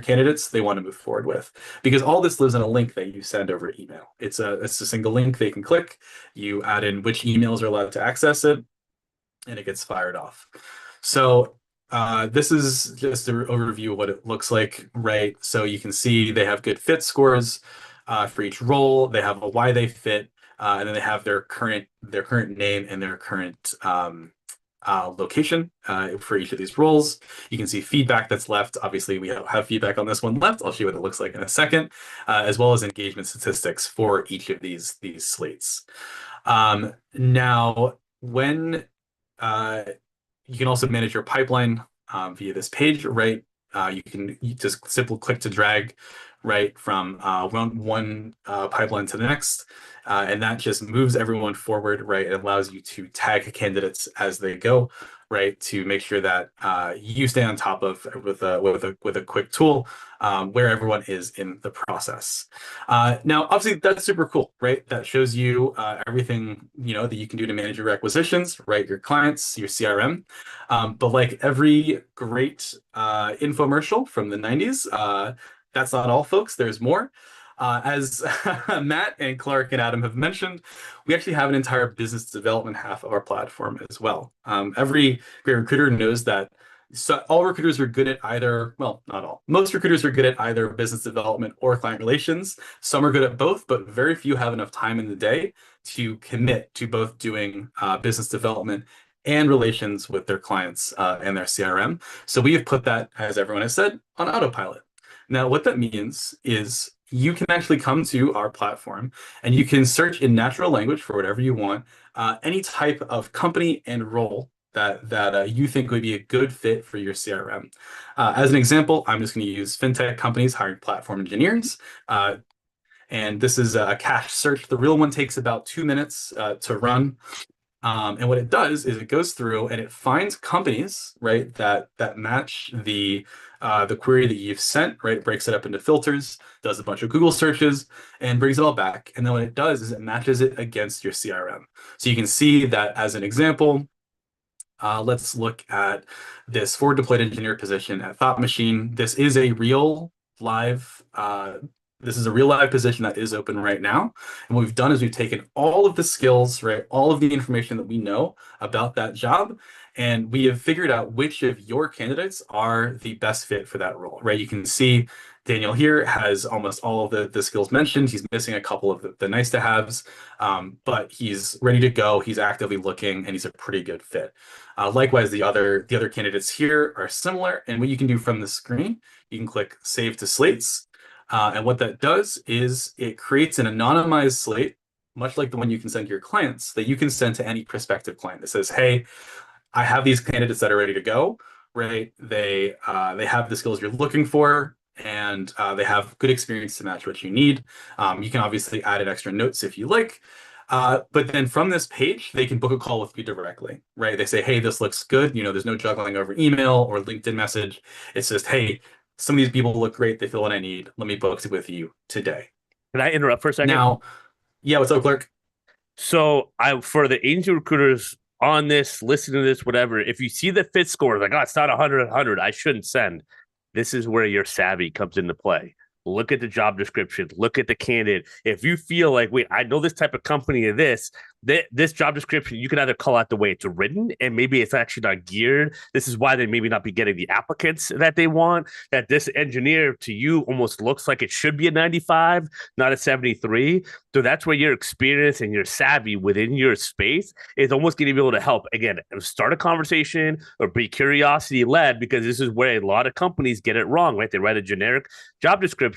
candidates they want to move forward with, because all this lives in a link that you send over email. It's a single link they can click. You add in which emails are allowed to access it, and it gets fired off. So this is just an overview of what it looks like, right? So you can see they have good fit scores for each role. They have a why they fit, and then they have their current name and their current location for each of these roles. You can see feedback that's left. Obviously, we have feedback on this one left. I'll show you what it looks like in a second, as well as engagement statistics for each of these slates. Now, when you can also manage your pipeline via this page, right? You just simply click to drag, right, from one pipeline to the next, and that just moves everyone forward, right? It allows you to tag candidates as they go, right, to make sure that you stay on top of with a quick tool where everyone is in the process. Now, obviously, that's super cool, right? That shows you everything that you can do to manage your requisitions, right? Your clients, your CRM. But like every great infomercial from the 90s, that's not all, folks. There's more. As Matt and Clark and Adam have mentioned, we actually have an entire business development half of our platform as well. Every great recruiter knows that all recruiters are good at either, well, not all. Most recruiters are good at either business development or client relations. Some are good at both, but very few have enough time in the day to commit to both doing business development and relations with their clients and their CRM. So we have put that, as everyone has said, on autopilot. Now, what that means is you can actually come to our platform and you can search in natural language for whatever you want, any type of company and role that you think would be a good fit for your CRM. As an example, I'm just going to use fintech companies hiring platform engineers. And this is a cache search. The real one takes about 2 minutes to run. And what it does is it goes through and it finds companies, right, that match the query that you've sent, right? It breaks it up into filters, does a bunch of Google searches, and brings it all back. And then what it does is it matches it against your CRM. So you can see that as an example, let's look at this forward deployed engineer position at Thought Machine. This is a real live position that is open right now. And what we've done is we've taken all of the skills, right, all of the information that we know about that job, and we have figured out which of your candidates are the best fit for that role, right? You can see Daniel here has almost all of the skills mentioned. He's missing a couple of the nice to haves, but he's ready to go. He's actively looking, and he's a pretty good fit. Likewise, the other candidates here are similar. And what you can do from the screen, you can click Save to Slates. And what that does is it creates an anonymized slate, much like the one you can send to your clients, that you can send to any prospective client that says, hey, I have these candidates that are ready to go, right? They have the skills you're looking for, and they have good experience to match what you need. You can obviously add in extra notes if you like. But then from this page, they can book a call with you directly, right? They say, hey, this looks good. There's no juggling over email or LinkedIn message. It's just, hey, some of these people look great. They fill what I need. Let me book it with you today. Can I interrupt for a second? Now, yeah, what's up, Clark? So I for the agency recruiters on this, listen to this, whatever. If you see the fit score, like, oh, it's not 100, I shouldn't send. This is where your savvy comes into play. Look at the job description. Look at the candidate. If you feel like, wait, I know this type of company or this job description, you can either call out the way it's written and maybe it's actually not geared. This is why they maybe not be getting the applicants that they want. That this engineer to you almost looks like it should be a 95, not a 73. So that's where your experience and your savvy within your space is almost going to be able to help, again, start a conversation or be curiosity led, because this is where a lot of companies get it wrong, right? They write a generic job description.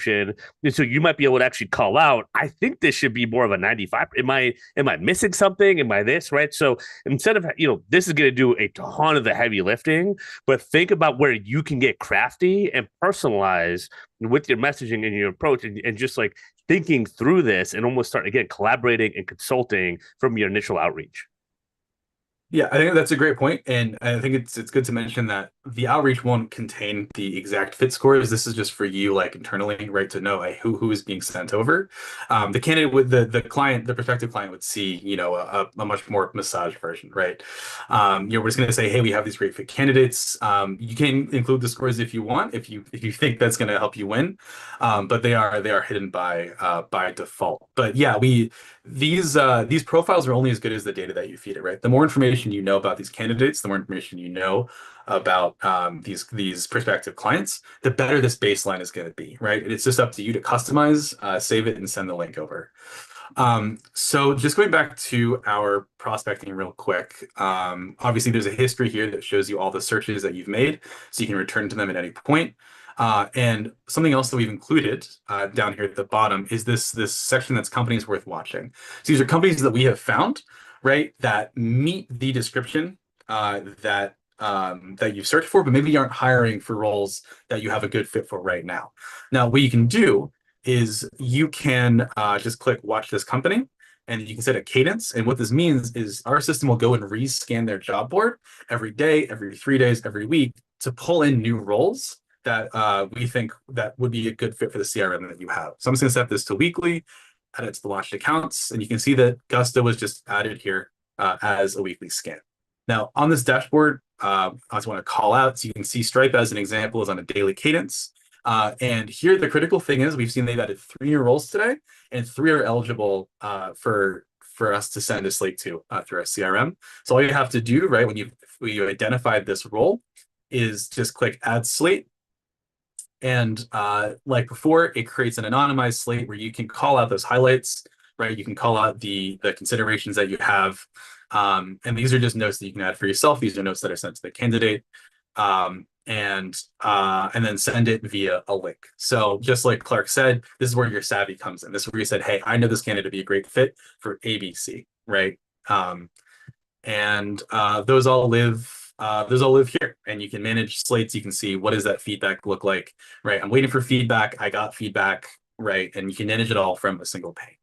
And so you might be able to actually call out, I think this should be more of a 95. Am I missing something? Am I this, right? So instead of, this is going to do a ton of the heavy lifting, but think about where you can get crafty and personalize with your messaging and your approach, and just like thinking through this and almost start, again, collaborating and consulting from your initial outreach. Yeah, I think that's a great point, and I think it's good to mention that the outreach won't contain the exact fit scores. This is just for you, like internally, right, to know who is being sent over. The candidate with the client, the prospective client would see, a much more massaged version, right? We're just going to say, hey, we have these great fit candidates. You can include the scores if you want, if you think that's going to help you win, but they are hidden by default. But yeah, these profiles are only as good as the data that you feed it, right? The more information you know about these candidates, the more information you know about these prospective clients, the better this baseline is going to be, right? It's just up to you to customize, save it, and send the link over. So just going back to our prospecting real quick, obviously there's a history here that shows you all the searches that you've made, so you can return to them at any point. And something else that we've included down here at the bottom is this section that's companies worth watching. So these are companies that we have found, right, that meet the description that you've searched for, but maybe you aren't hiring for roles that you have a good fit for right now. Now, what you can do is you can just click watch this company, and you can set a cadence. And what this means is our system will go and rescan their job board every day, every 3 days, every week to pull in new roles that we think that would be a good fit for the CRM that you have. So I'm just going to set this to weekly, add it to the watched accounts, and you can see that Gusto was just added here as a weekly scan. Now on this dashboard, I just want to call out, so you can see Stripe as an example is on a daily cadence. And here the critical thing is we've seen they've added 3 new roles today, and 3 are eligible for us to send a slate to through our CRM. So all you have to do, right, when you identified this role, is just click add slate. And like before, it creates an anonymized slate where you can call out those highlights, right? You can call out the considerations that you have. And these are just notes that you can add for yourself. These are notes that are sent to the candidate. And then send it via a link. So just like Clark said, this is where your savvy comes in. This is where you said, hey, I know this candidate to be a great fit for ABC, right? Those all live here, and you can manage slates. You can see what does that feedback look like, right? I'm waiting for feedback. I got feedback, right? And you can manage it all from a single pane.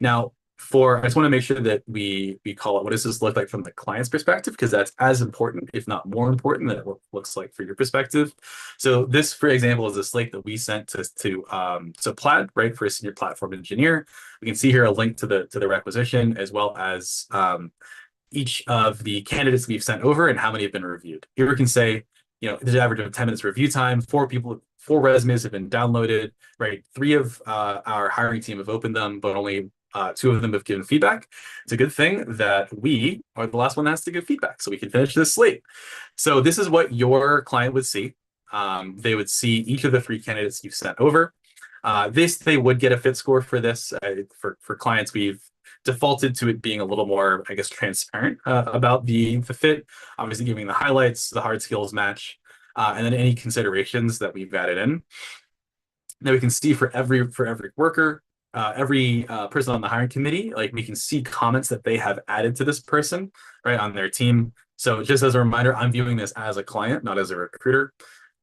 Now, I just want to make sure that we call it, what does this look like from the client's perspective? Because that's as important, if not more important, than it looks like for your perspective. So this, for example, is a slate that we sent to Plaid, right, for a senior platform engineer. We can see here a link to the requisition, as well as each of the candidates we've sent over and how many have been reviewed. Here we can say, there's an average of 10 minutes review time. 4 resumes have been downloaded, right? 3 of our hiring team have opened them, but only 2 of them have given feedback. It's a good thing that we are the last one that has to give feedback, so we can finish this slate. So this is what your client would see. They would see each of the 3 candidates you've sent over. They would get a fit score for this. For clients, we've defaulted to it being a little more, I guess, transparent about the fit, obviously giving the highlights, the hard skills match, and then any considerations that we've added in. Now we can see for every worker, every person on the hiring committee, like we can see comments that they have added to this person, right, on their team. So just as a reminder, I'm viewing this as a client, not as a recruiter.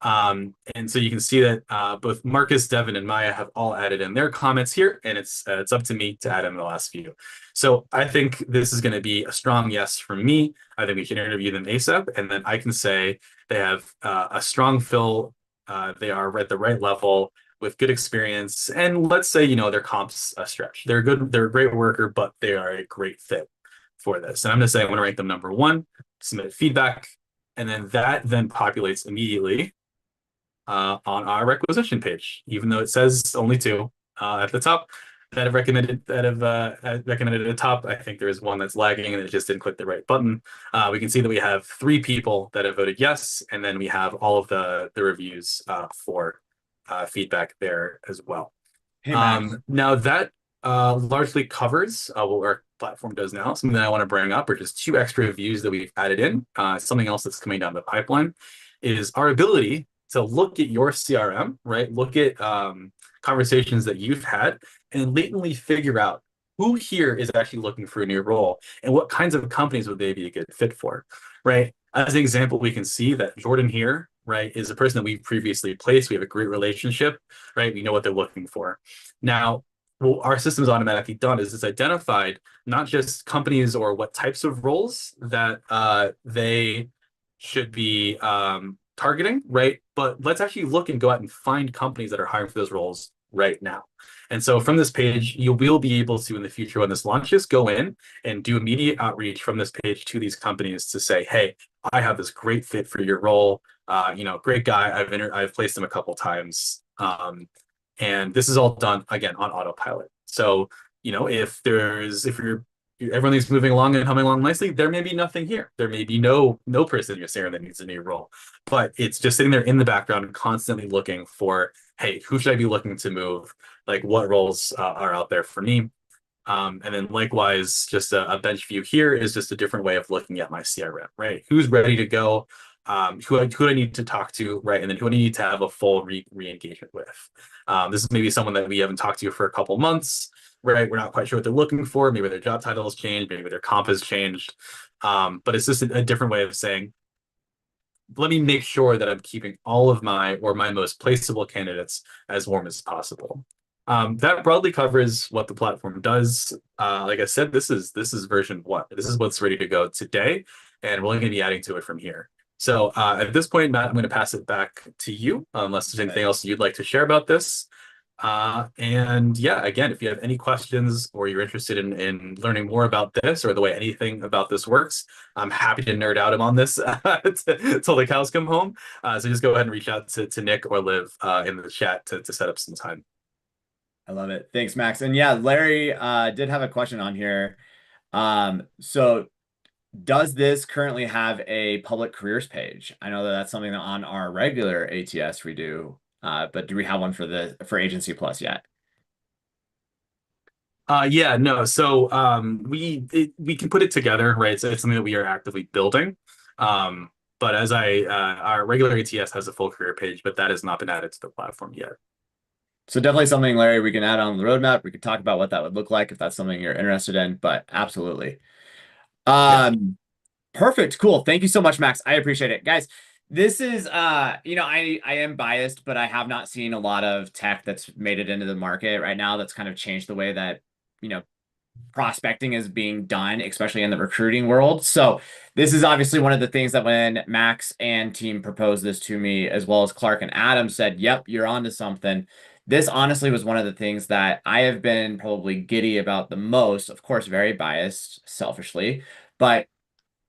And so you can see that both Marcus, Devin, and Maya have all added in their comments here, and it's up to me to add in the last few. So I think this is going to be a strong yes from me. I think we should interview them ASAP, and then I can say they have a strong fill They are at the right level with good experience. And let's say, their comp's a stretch. They're good, they're a great worker, but they are a great fit for this. And I'm going to say I want to rank them number one, submit feedback, and then that then populates immediately on our requisition page, even though it says only two at the top that have recommended recommended at the top. I think there is one that's lagging and it just didn't click the right button. We can see that we have 3 people that have voted yes, and then we have all of the reviews for feedback there as well. Hey, Max. Now that largely covers what our platform does now. Something that I want to bring up are just 2 extra views that we've added in. Something else that's coming down the pipeline is our ability to look at your CRM, right? Look at conversations that you've had and latently figure out who here is actually looking for a new role and what kinds of companies would they be a good fit for, right? As an example, we can see that Jordan here, right, is a person that we've previously placed. We have a great relationship, right? We know what they're looking for. Now, what our system is automatically done is it's identified not just companies or what types of roles that they should be targeting, right? But let's actually look and go out and find companies that are hiring for those roles right now. And so from this page, you will be able to, in the future when this launches, go in and do immediate outreach from this page to these companies to say, hey, I have this great fit for your role. Great guy. I've placed him a couple times. And this is all done again on autopilot. So, if everything's moving along and humming along nicely, there may be nothing here. There may be no person in your CRM that needs a new role, but it's just sitting there in the background, constantly looking for, hey, who should I be looking to move? Like, what roles are out there for me? And then likewise, just a bench view here is just a different way of looking at my CRM, right? Who's ready to go? Who do I need to talk to, right? And then who do I need to have a full re-engagement with? This is maybe someone that we haven't talked to for a couple months, right? We're not quite sure what they're looking for. Maybe their job title has changed. Maybe their comp has changed. But it's just a different way of saying, let me make sure that I'm keeping all of my most placeable candidates as warm as possible. That broadly covers what the platform does. Like I said, this is version 1. This is what's ready to go today, and we're only going to be adding to it from here. So at this point, Matt, I'm going to pass it back to you, unless there's anything else you'd like to share about this. And yeah, again, if you have any questions or you're interested in learning more about this or the way anything about this works, I'm happy to nerd out on this till the cows come home. So just go ahead and reach out to Nick or Liv in the chat to set up some time. I love it. Thanks, Max. And yeah, Larry did have a question on here. So does this currently have a public careers page? I know that that's something that on our regular ATS we do, but do we have one for Agency Plus yet? Yeah, no. So we can put it together, right? So it's something that we are actively building. But as our regular ATS has a full career page, but that has not been added to the platform yet. So definitely something, Larry, we can add on the roadmap. We could talk about what that would look like if that's something you're interested in, but absolutely. Perfect. Cool. Thank you so much, Max. I appreciate it. Guys, this is, I am biased, but I have not seen a lot of tech that's made it into the market right now that's kind of changed the way that, prospecting is being done, especially in the recruiting world. So this is obviously one of the things that when Max and team proposed this to me, as well as Clark and Adam said, yep, you're onto something. This honestly was one of the things that I have been probably giddy about the most, of course, very biased, selfishly, but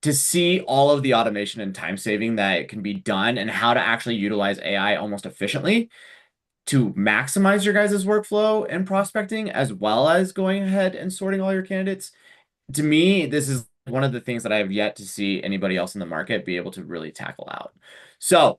to see all of the automation and time saving that can be done and how to actually utilize AI almost efficiently to maximize your guys' workflow and prospecting, as well as going ahead and sorting all your candidates. To me, this is one of the things that I have yet to see anybody else in the market be able to really tackle out. So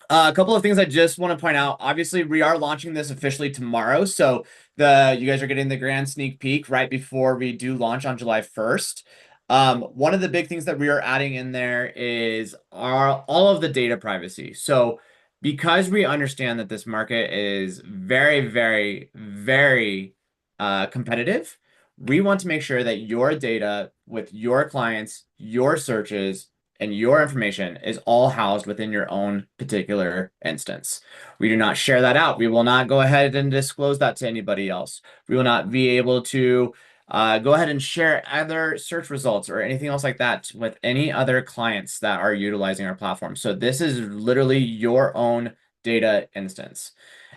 a couple of things I just want to point out. Obviously, we are launching this officially tomorrow. So you guys are getting the grand sneak peek right before we do launch on July 1st. One of the big things that we are adding in there is all of the data privacy. So because we understand that this market is very, very, very competitive, we want to make sure that your data with your clients, your searches, and your information is all housed within your own particular instance. We do not share that out. We will not go ahead and disclose that to anybody else. We will not be able to go ahead and share other search results or anything else like that with any other clients that are utilizing our platform. So this is literally your own data instance.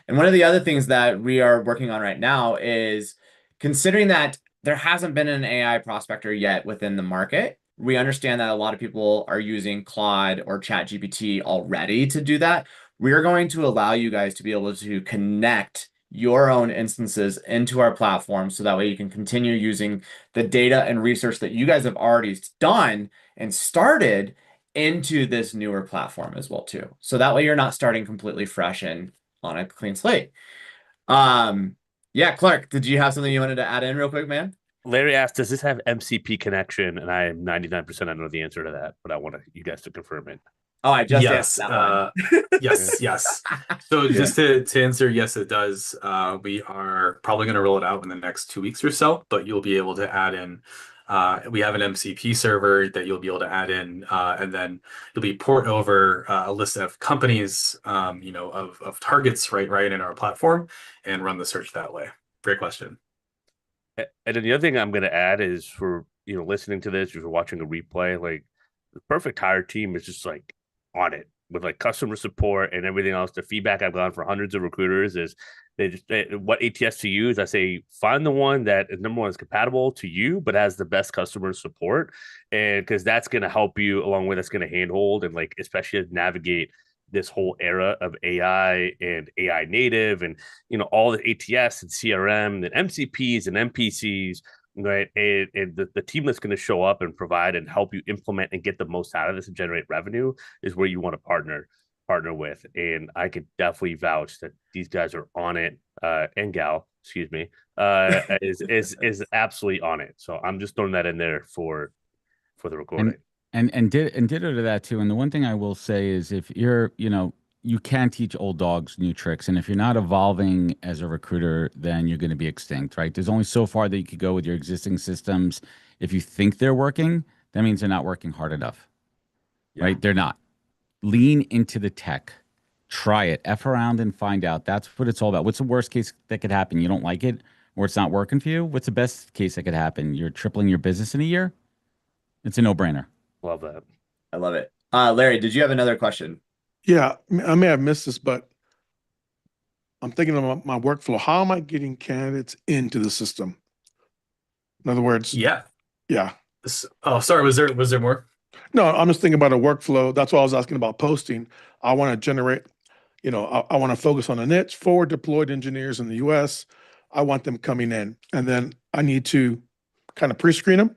And one of the other things that we are working on right now is considering that there hasn't been an AI prospector yet within the market. We understand that a lot of people are using Claude or ChatGPT already to do that. We're going to allow you guys to be able to connect your own instances into our platform so that way you can continue using the data and research that you guys have already done and started into this newer platform as well too. So that way you're not starting completely fresh and on a clean slate. Yeah, Clark, did you have something you wanted to add in real quick, man? Larry asked, "Does this have MCP connection?" And I am 99% I know the answer to that, but I want you guys to confirm it. Oh, I just Yes. answered that one. Yes. So just to answer, yes, it does. We are probably going to roll it out in the next 2 weeks or so, but you'll be able to add in. We have an MCP server that you'll be able to add in, and then you'll be port over a list of companies, of targets right in our platform, and run the search that way. Great question. And then the other thing I'm going to add is for listening to this, if you're watching a replay, like the Perfect Hire team is just like on it with like customer support and everything else. The feedback I've gotten for hundreds of recruiters is what ATS to use. I say find the one that is number one is compatible to you, but has the best customer support, and because that's going to help you along with it's going to handhold and like especially navigate this whole era of AI and AI native and all the ATS and CRM and MCPs and MPCs, right? And the team that's going to show up and provide and help you implement and get the most out of this and generate revenue is where you want to partner with. And I could definitely vouch that these guys are on it, and gal, excuse me, is absolutely on it. So I'm just throwing that in there for the recording. And ditto to that too. And the one thing I will say is if you're, you can teach old dogs new tricks. And if you're not evolving as a recruiter, then you're going to be extinct, right? There's only so far that you could go with your existing systems. If you think they're working, that means they're not working hard enough, right? They're not. Lean into the tech. Try it. F around and find out. That's what it's all about. What's the worst case that could happen? You don't like it or it's not working for you? What's the best case that could happen? You're tripling your business in a year? It's a no-brainer. Love that. I love it. Larry, did you have another question? Yeah, I may have missed this, but I'm thinking about my workflow. How am I getting candidates into the system? In other words, Yeah. yeah. Oh, sorry. Was there more? No, I'm just thinking about a workflow. That's why I was asking about posting. I want to generate, I want to focus on a niche, forward deployed engineers in the US. I want them coming in. And then I need to kind of pre-screen them,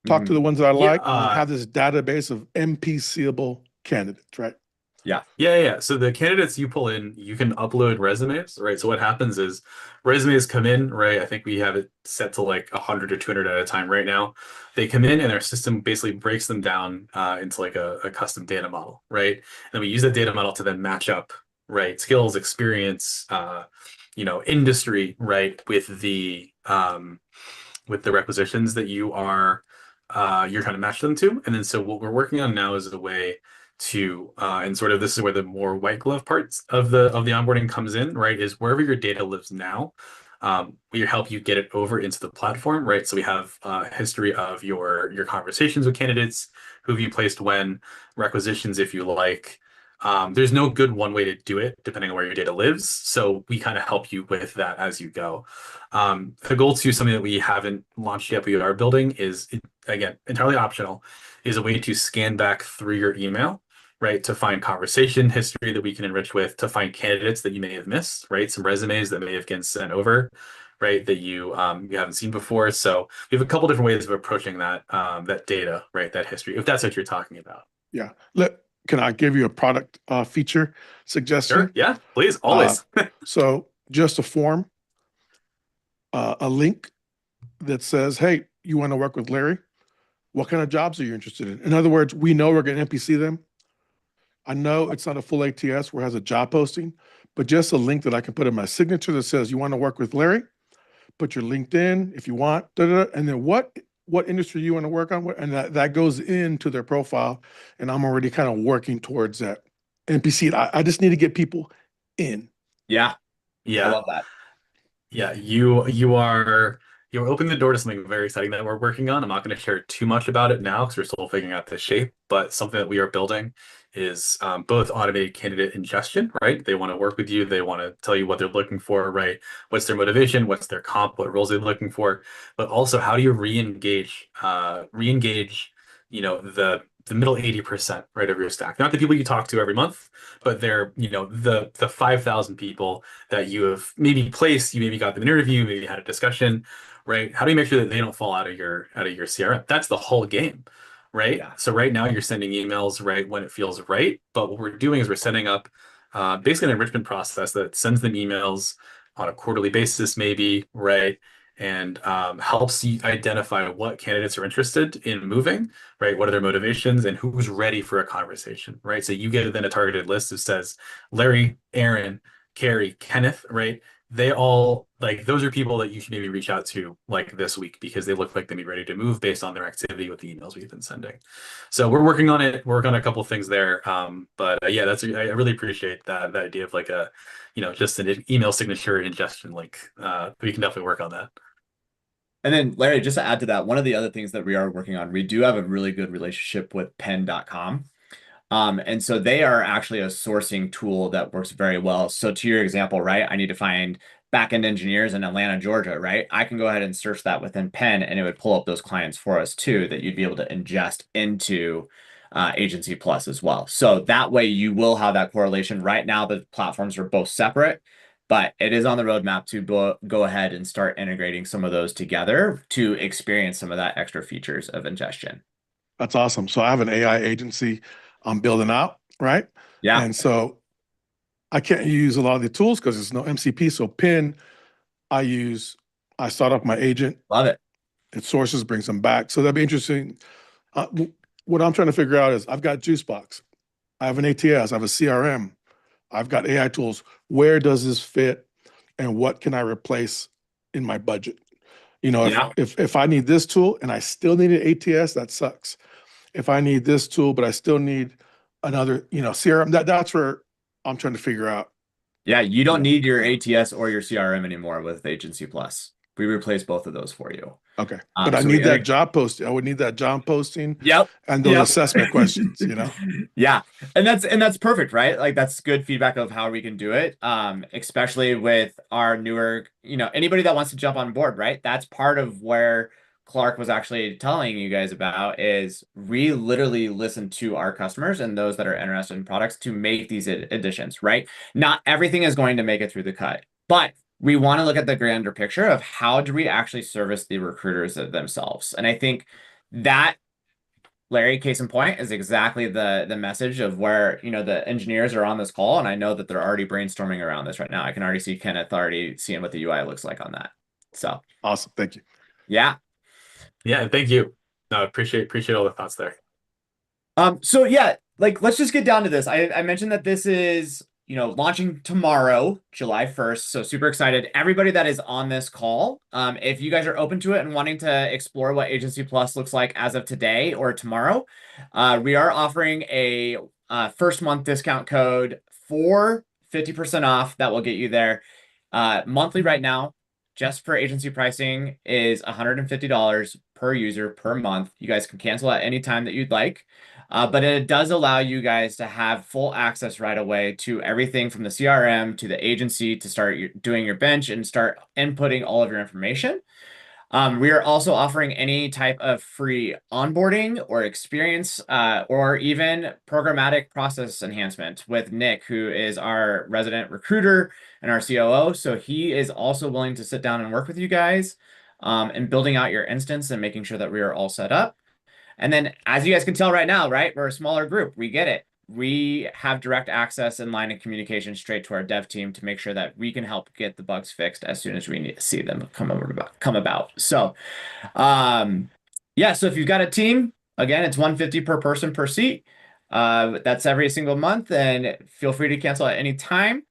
talk to the ones that I like, and have this database of MPCable candidates, right? Yeah. So the candidates you pull in, you can upload resumes, right? So what happens is resumes come in, right? I think we have it set to like 100 or 200 at a time right now. They come in and our system basically breaks them down into like a custom data model, right? And we use that data model to then match up, right? Skills, experience, industry, right? With the requisitions that you're trying to match them to. And then so what we're working on now is a way to and sort of this is where the more white glove parts of the onboarding comes in, right? Is wherever your data lives now, we help you get it over into the platform, right? So we have history of your conversations with candidates, who have you placed when, requisitions if you like. There's no good one way to do it depending on where your data lives. So we kind of help you with that as you go. The goal to something that we haven't launched yet, we are building is, again, entirely optional, is a way to scan back through your email, right? To find conversation history that we can enrich with, to find candidates that you may have missed, right? Some resumes that may have been sent over, right? That you haven't seen before. So we have a couple different ways of approaching that data, right? That history, if that's what you're talking about. Yeah. Can I give you a product feature suggestion? Sure. Yeah, please. Always. So just a form, a link that says, hey, you want to work with Larry? What kind of jobs are you interested in? In other words, we know we're going to MPC them. I know it's not a full ATS where it has a job posting, but just a link that I can put in my signature that says, you want to work with Larry? Put your LinkedIn if you want, and then what industry you want to work on, and that goes into their profile, and I'm already kind of working towards that MPC. I just need to get people in. Yeah. Yeah. I love that. Yeah, you are you opened the door to something very exciting that we're working on. I'm not going to share too much about it now because we're still figuring out the shape, but something that we are building is both automated candidate ingestion, right? They want to work with you. They want to tell you what they're looking for, right? What's their motivation? What's their comp? What roles they're looking for? But also, how do you re-engage, the middle 80%, right, of your stack? Not the people you talk to every month, but they're, the 5,000 people that you have maybe placed, you maybe got them an interview, maybe had a discussion, right? How do you make sure that they don't fall out of your CRM? That's the whole game, right? Yeah. So right now you're sending emails right when it feels right, but what we're doing is we're setting up basically an enrichment process that sends them emails on a quarterly basis, maybe, right? And helps you identify what candidates are interested in moving, right? What are their motivations and who's ready for a conversation, right? So you get then a targeted list that says Larry, Aaron, Carrie, Kenneth, right? They all, like, those are people that you should maybe reach out to like this week because they look like they'd be ready to move based on their activity with the emails we've been sending. So we're working on it. We're working on a couple of things there. But yeah, I really appreciate that idea of like a, just an email signature ingestion link. We can definitely work on that. And then Larry, just to add to that, one of the other things that we are working on, we do have a really good relationship with pen.com. And so they are actually a sourcing tool that works very well. So to your example, right, I need to find backend engineers in Atlanta, Georgia, right? I can go ahead and search that within Pen and it would pull up those clients for us too, that you'd be able to ingest into Agency Plus as well. So that way you will have that correlation. Right now, the platforms are both separate, but it is on the roadmap to go ahead and start integrating some of those together to experience some of that extra features of ingestion. That's awesome. So I have an AI agency I'm building out, right? Yeah. And so I can't use a lot of the tools because there's no MCP. So Pin, I start off my agent. Love it. It sources, brings them back. So that'd be interesting. What I'm trying to figure out is I've got Juicebox. I have an ATS. I have a CRM. I've got AI tools. Where does this fit and what can I replace in my budget? If I need this tool and I still need an ATS, that sucks. If I need this tool, but I still need another, CRM, that's where I'm trying to figure out. Yeah, you don't need your ATS or your CRM anymore with Agency Plus. We replace both of those for you. Okay. But I need that job posting. I would need that job posting. Yep. And those assessment questions, Yeah. And that's perfect, right? Like that's good feedback of how we can do it. Especially with our newer, anybody that wants to jump on board, right? That's part of where Clark was actually telling you guys about is we literally listen to our customers and those that are interested in products to make these additions, right? Not everything is going to make it through the cut, but we want to look at the grander picture of how do we actually service the recruiters themselves. And I think that, Larry, case in point, is exactly the message of where, the engineers are on this call. And I know that they're already brainstorming around this right now. I can already see Kenneth already seeing what the UI looks like on that. So awesome. Thank you. Yeah. Yeah. Thank you. No, appreciate all the thoughts there. So yeah, like, let's just get down to this. I mentioned that this is, launching tomorrow, July 1st. So super excited. Everybody that is on this call, if you guys are open to it and wanting to explore what Agency Plus looks like as of today or tomorrow, we are offering a first month discount code for 50% off that will get you there. Monthly right now, just for agency pricing, is $150 per user per month. You guys can cancel at any time that you'd like. But it does allow you guys to have full access right away to everything from the CRM to the agency to start doing your bench and start inputting all of your information. We are also offering any type of free onboarding or experience or even programmatic process enhancement with Nick, who is our resident recruiter and our COO. So he is also willing to sit down and work with you guys and building out your instance and making sure that we are all set up. And then, as you guys can tell right now, right, we're a smaller group. We get it. We have direct access and line of communication straight to our dev team to make sure that we can help get the bugs fixed as soon as we need to see them come about. So, yeah. So if you've got a team, again, it's $150 per person per seat. That's every single month, and feel free to cancel at any time.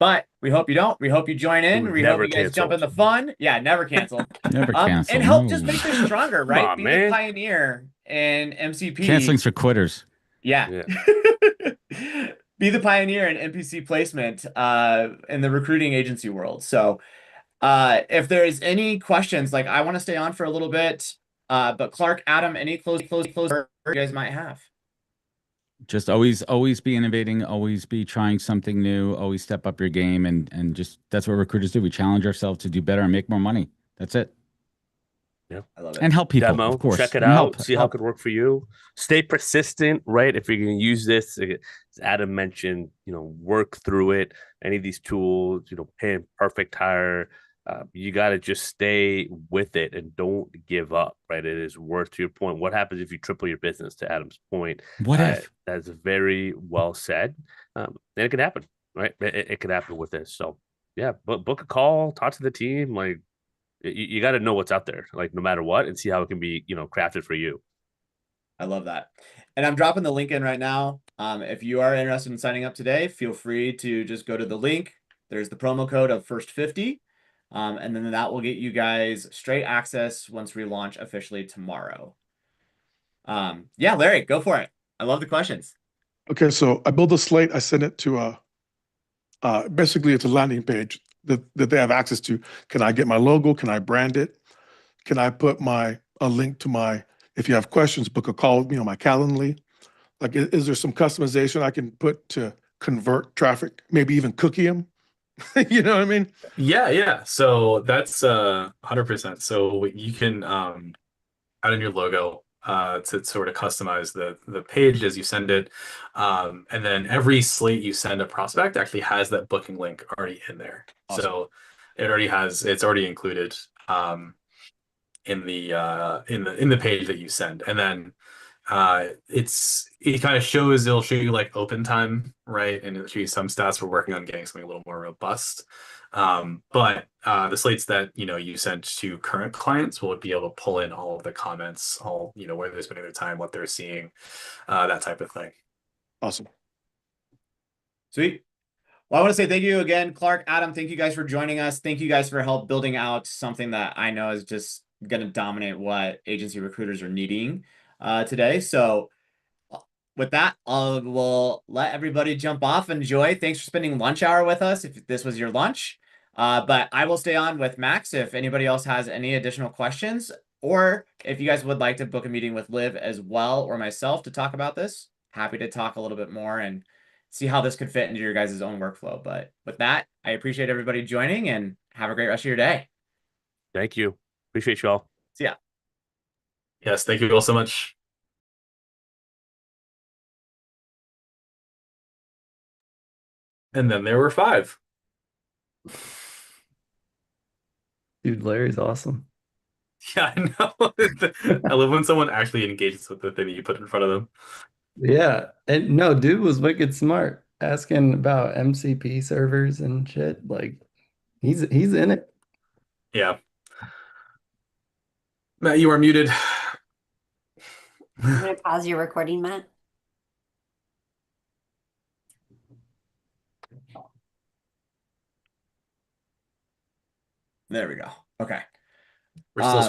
But we hope you don't. We hope you join in. We hope you guys jump in the fun. Yeah, never cancel. Never cancel. And help just make this stronger, right? On, Be man. the pioneer in MCP. Canceling's for quitters. Yeah. Be the pioneer in MPC placement in the recruiting agency world. So If there's any questions, like I want to stay on for a little bit, but Clark, Adam, any close you guys might have? Just always be innovating, always be trying something new, always step up your game, and just that's what recruiters do. We challenge ourselves to do better and make more money. That's it. Yeah. I love it. And help people, Demo, of course. check it And out, see how it help. could work for you. Stay persistent, right? If you're going to use this, as Adam mentioned, work through it. Any of these tools, Pin, Perfect Hire, you got to just stay with it and don't give up, right? It is worth, to your point. What happens if you triple your business? To Adam's point, What if? that's very well said. And it could happen, right? It could happen with this. So yeah, but book a call, talk to the team, like. You got to know what's out there, like no matter what, and see how it can be, crafted for you. I love that. And I'm dropping the link in right now. If you are interested in signing up today, feel free to just go to the link. There's the promo code of first 50. And then that will get you guys straight access once we launch officially tomorrow. Yeah, Larry, go for it. I love the questions. Okay, so I build a slate. I send it to basically it's a landing page that they have access to. Can I get my logo? Can I brand it? Can I put a link to my, if you have questions, book a call with me on my Calendly? Like, is there some customization I can put to convert traffic? Maybe even cookie them? You know what I mean? Yeah. So that's 100%. So you can add in your logo to sort of customize the page as you send it. And then every slate you send a prospect actually has that booking link already in there. Awesome. So it's already included in the page that you send. And then it kind of it'll show you like open time, right? And it'll show you some stats. We're working on getting something a little more robust. But the slates that you send to current clients will be able to pull in all of the comments, all where they're spending their time, what they're seeing, that type of thing. Awesome. Sweet. Well, I want to say thank you again, Clark, Adam. Thank you guys for joining us. Thank you guys for help building out something that I know is just going to dominate what agency recruiters are needing today. So with that, we'll let everybody jump off. Enjoy. Thanks for spending lunch hour with us if this was your lunch. But I will stay on with Max if anybody else has any additional questions, or if you guys would like to book a meeting with Liv as well or myself to talk about this. Happy to talk a little bit more and see how this could fit into your guys' own workflow. But with that, I appreciate everybody joining and have a great rest of your day. Thank you. Appreciate you all. See ya. Yes, thank you all so much. And then there were 5. Dude, Larry's awesome. Yeah, I know. I love when someone actually engages with the thing that you put in front of them. Yeah. And no, dude was wicked smart, asking about MCP servers and shit. Like he's in it. Yeah. Matt, you are muted. I'm gonna pause your recording, Matt. There we go. Okay. We're still